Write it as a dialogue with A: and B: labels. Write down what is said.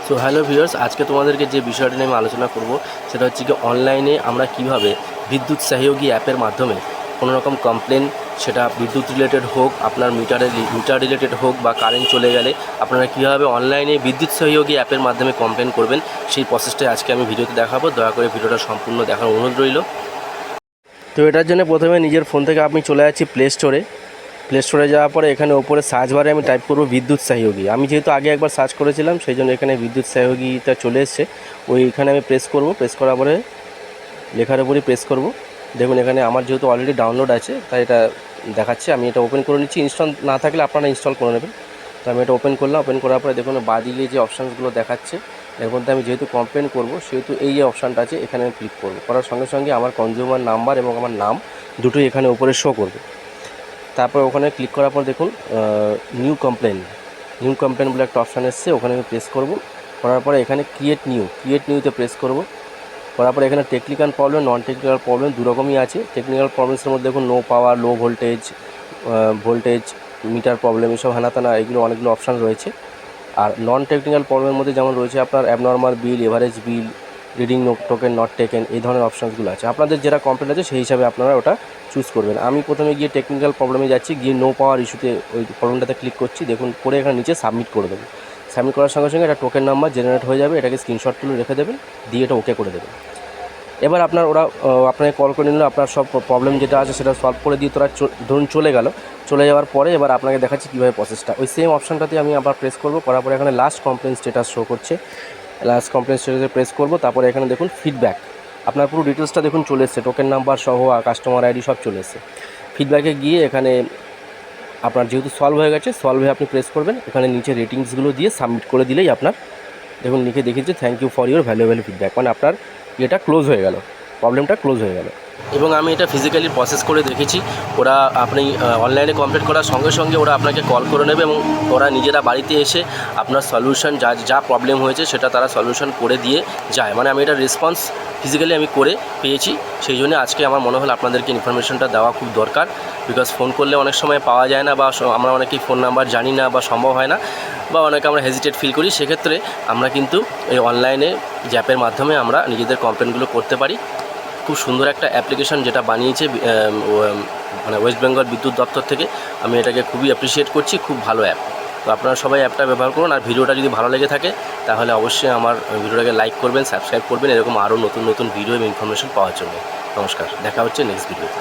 A: So hello viewers, আজকে তোমাদেরকে যে বিষয়টা নিয়ে আমি আলোচনা করব সেটা হচ্ছে কি অনলাইনে আমরা কিভাবে বিদ্যুৎ সহযোগী অ্যাপের মাধ্যমে কোনো রকম কমপ্লেন, সেটা বিদ্যুৎ রিলেটেড হোক, আপনার মিটার রিলেটেড হোক বা কারেন্ট চলে গেলে আপনারা কীভাবে অনলাইনে বিদ্যুৎ সহযোগী অ্যাপের মাধ্যমে কমপ্লেন করবেন সেই প্রসেসটাই আজকে আমি ভিডিওতে দেখাবো। দয়া করে ভিডিওটা সম্পূর্ণ দেখার অনুরোধ রইল। তো এটার জন্য প্রথমে নিজের ফোন থেকে আমি চলে যাচ্ছি প্লে স্টোরে যাওয়ার পরে এখানে ওপরে সার্চ বারে আমি টাইপ করব বিদ্যুৎ সহযোগী। আমি যেহেতু আগে একবার সার্চ করেছিলাম সেই জন্য এখানে বিদ্যুৎ সহযোগীটা চলে এসছে। ওইখানে আমি প্রেস করার পরে লেখার উপরই প্রেস করব। দেখুন এখানে আমার যেহেতু অলরেডি ডাউনলোড আছে তাই এটা দেখাচ্ছে। আমি এটা ওপেন করে নিচ্ছি। ইনস্টল না থাকলে আপনারা ইনস্টল করে নেবেন। তো আমি এটা ওপেন করলাম। ওপেন করার পরে দেখুন বাঁদিকে যে অপশানসগুলো দেখাচ্ছে এর মধ্যে আমি যেহেতু কমপ্লেন করব সেহেতু এই যে অপশানটা আছে এখানে আমি ক্লিক করব। করার সঙ্গে সঙ্গে আমার কনজিউমার নাম্বার এবং আমার নাম দুটোই এখানে উপরে শো করবে। তারপর ওখানে ক্লিক করার পর দেখুন নিউ কমপ্লেন বলে একটা অপশান এসছে, ওখানে আমি প্রেস করব। করার পরে এখানে ক্রিয়েট নিউতে প্রেস করব। করার পরে এখানে technical problem, non technical problem দু রকমই আছে। টেকনিক্যাল প্রবলেমসের মধ্যে দেখুন no power, low voltage, meter problem, এসব হেনাতানা এগুলো অনেকগুলো অপশান রয়েছে। আর নন টেকনিক্যাল প্রবলেমের মধ্যে যেমন রয়েছে আপনার abnormal bill, average bill, reading token not taken, এই ধরনের অপশানসগুলো আছে। আপনাদের যেটা কমপ্লেন আছে সেই হিসাবে আপনারা ওটা চুজ করবেন। আমি প্রথমে গিয়ে টেকনিক্যাল প্রবলেমে যাচ্ছি, গিয়ে নো পাওয়ার ইস্যুতে ওই প্রবলেমটাতে ক্লিক করছি। দেখুন করে এখানে নিচে সাবমিট করে দেবেন। সাবমিট করার সঙ্গে সঙ্গে একটা টোকেন নাম্বার জেনারেট হয়ে যাবে। এটাকে স্ক্রিনশট তুলে রেখে দেবেন, দিয়ে এটা ওকে করে দেবেন। এবার আপনাকে কল করে নিল, আপনার সব প্রবলেম যেটা আছে সেটা সলভ করে দিয়ে ধরুন চলে যাওয়ার পরে এবার আপনাকে দেখাচ্ছি কীভাবে প্রসেসটা। ওই সেম অপশানটাতে আমি আবার প্রেস করব। করার পরে এখানে লাস্ট কমপ্লেন স্ট্যাটাস শো করছে। লাস্ট কমপ্লেন স্ট্যাটাসে প্রেস করব। তারপরে এখানে দেখুন ফিডব্যাক, আপনার পুরো ডিটেলসটা দেখুন চলে এসছে, টোকেন নাম্বার সহ কাস্টমার আইডি সব চলে এসছে। ফিডব্যাকে গিয়ে এখানে আপনার যেহেতু সলভ হয়ে গেছে, সলভ হয়ে আপনি প্রেস করবেন। এখানে নিচে রেটিংসগুলো দিয়ে সাবমিট করে দিলেই আপনার দেখুন লিখে দেখিয়েছে thank you for your valuable feedback, মানে আপনার এটা ক্লোজ হয়ে গেল, প্রবলেমটা ক্লোজ হয়ে গেল। এবং আমি এটা ফিজিক্যালি প্রসেস করে দেখেছি। ওরা আপনি অনলাইনে কমপ্লিট করার সঙ্গে সঙ্গে ওরা আপনাকে কল করে নেবে এবং ওরা নিজেরা বাড়িতে এসে আপনার সলিউশন যা প্রবলেম হয়েছে সেটা তারা সলিউশন করে দিয়ে যায়। মানে আমি এটা রেসপন্স ফিজিক্যালি আমি করে পেয়েছি। সেই জন্য আজকে আমার মনে হলো আপনাদেরকে ইনফরমেশনটা দেওয়া খুব দরকার। বিকজ ফোন করলে অনেক সময় পাওয়া যায় না, বা আমরা অনেকেই ফোন নাম্বার জানি না বা সম্ভব হয় না, বা অনেকে আমরা হেজিটেট ফিল করি। সেক্ষেত্রে আমরা কিন্তু এই অনলাইনে যে অ্যাপের মাধ্যমে আমরা নিজেদের কমপ্লেনগুলো করতে পারি। খুব সুন্দর একটা অ্যাপ্লিকেশন যেটা বানিয়েছে মানে ওয়েস্ট বেঙ্গল বিদ্যুৎ দপ্তর থেকে। আমি এটাকে খুবই অ্যাপ্রিসিয়েট করছি, খুব ভালো অ্যাপ। তো আপনারা সবাই অ্যাপটা ব্যবহার করুন। আর ভিডিওটা যদি ভালো লেগে থাকে তাহলে অবশ্যই আমার ভিডিওটাকে লাইক করবেন, সাবস্ক্রাইব করবেন এরকম আরও নতুন ভিডিও এবং ইনফরমেশন পাওয়ার জন্য। নমস্কার, দেখা হচ্ছে নেক্সট ভিডিওতে।